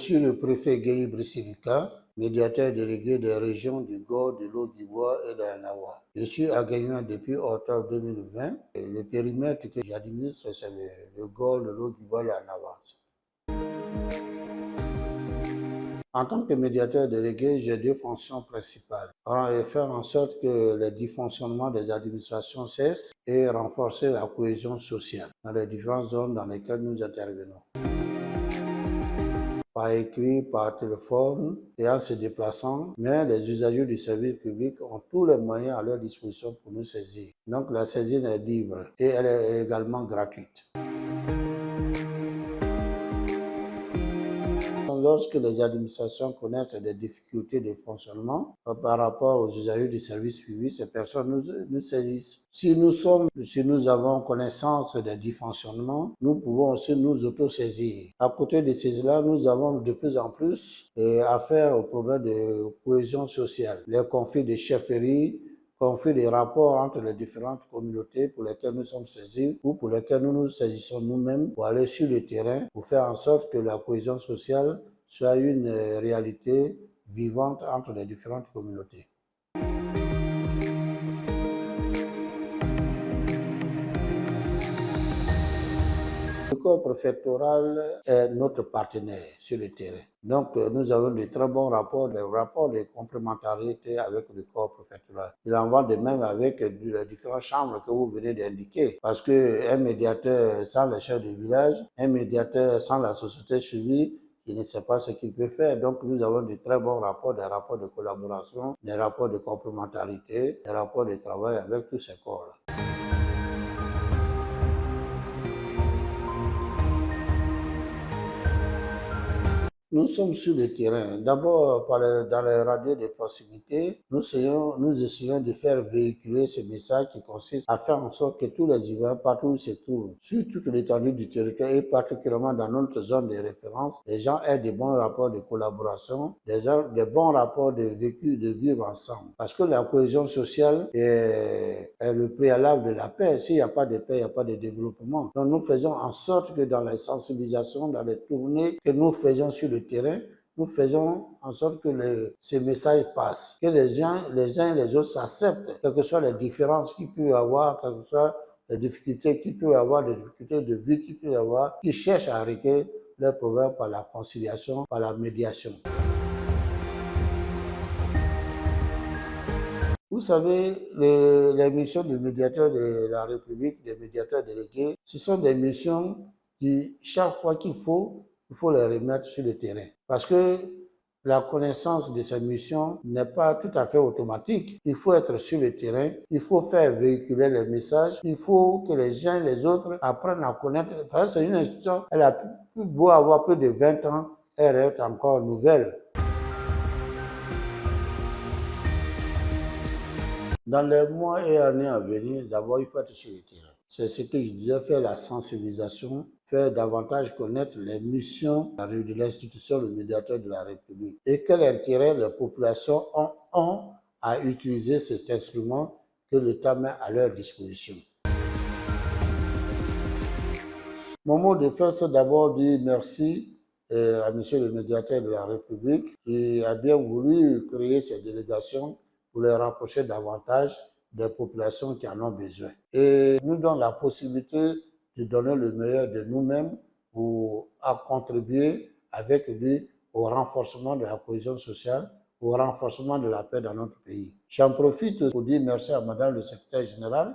reçu le préfet Gueye Brissilika, médiateur délégué des régions du Gor, de l'Ogibois et de la Nawa. Je suis à Guéguin depuis octobre 2020. Et le périmètre que j'administre, c'est le Gor, de l'Ogibois et de la Nawa. En tant que médiateur délégué, j'ai deux fonctions principales. Faire en sorte que les dysfonctionnements des administrations cessent et renforcer la cohésion sociale dans les différentes zones dans lesquelles nous intervenons. Par écrit, par téléphone et en se déplaçant, mais les usagers du service public ont tous les moyens à leur disposition pour nous saisir. Donc la saisine est libre et elle est également gratuite. Lorsque les administrations connaissent des difficultés de fonctionnement par rapport aux usagers du service public, ces personnes nous saisissent. Si nous avons connaissance des dysfonctionnements, nous pouvons aussi nous auto-saisir. À côté de cela, nous avons de plus en plus affaire aux problèmes de cohésion sociale, les conflits de chefferie, conflits de rapports entre les différentes communautés pour lesquelles nous sommes saisis ou pour lesquelles nous nous saisissons nous-mêmes pour aller sur le terrain pour faire en sorte que la cohésion sociale soit une réalité vivante entre les différentes communautés. Le corps préfectoral est notre partenaire sur le terrain. Donc, nous avons de très bons rapports, des rapports de complémentarité avec le corps préfectoral. Il en va de même avec les différentes chambres que vous venez d'indiquer. Parce qu'un médiateur sans le chef de village, un médiateur sans la société civile, il ne sait pas ce qu'il peut faire. Donc, nous avons de très bons rapports, des rapports de collaboration, des rapports de complémentarité, des rapports de travail avec tous ces corps-là. Nous sommes sur le terrain. D'abord, dans les radios de proximité, nous essayons de faire véhiculer ce message qui consiste à faire en sorte que tous les humains, partout où ils se trouvent, sur toute l'étendue du territoire et particulièrement dans notre zone de référence, les gens aient des bons rapports de collaboration, des bons rapports de vécu, de vivre ensemble. Parce que la cohésion sociale est le préalable de la paix. S'il n'y a pas de paix, il n'y a pas de développement. Donc nous faisons en sorte que dans les sensibilisations, dans les tournées que nous faisons sur le terrain, nous faisons en sorte que ces messages passent, que les uns et les autres s'acceptent, quelles que soient les différences qu'il peut y avoir, quelles que soient les difficultés qu'il peut y avoir, les difficultés de vie qu'il peut y avoir, qui cherchent à régler leurs problèmes par la conciliation, par la médiation. Vous savez, les missions du médiateur de la République, des médiateurs délégués, ce sont des missions qui, chaque fois qu'il faut les remettre sur le terrain. Parce que la connaissance de ces missions n'est pas tout à fait automatique. Il faut être sur le terrain, il faut faire véhiculer les messages, il faut que les uns et les autres apprennent à connaître. Parce que c'est une institution, elle a plus beau avoir plus de 20 ans, elle est encore nouvelle. Dans les mois et années à venir, d'abord, il faut être sur le terrain. C'est ce que je disais, faire la sensibilisation, faire davantage connaître les missions de l'institution, le médiateur de la République. Et quel intérêt les populations ont à utiliser cet instrument que l'État met à leur disposition. Mon mot de fin, c'est d'abord dire merci à monsieur le médiateur de la République qui a bien voulu créer cette délégation pour les rapprocher davantage des populations qui en ont besoin. Et nous donne la possibilité de donner le meilleur de nous-mêmes pour contribuer avec lui au renforcement de la cohésion sociale, au renforcement de la paix dans notre pays. J'en profite pour dire merci à madame le secrétaire général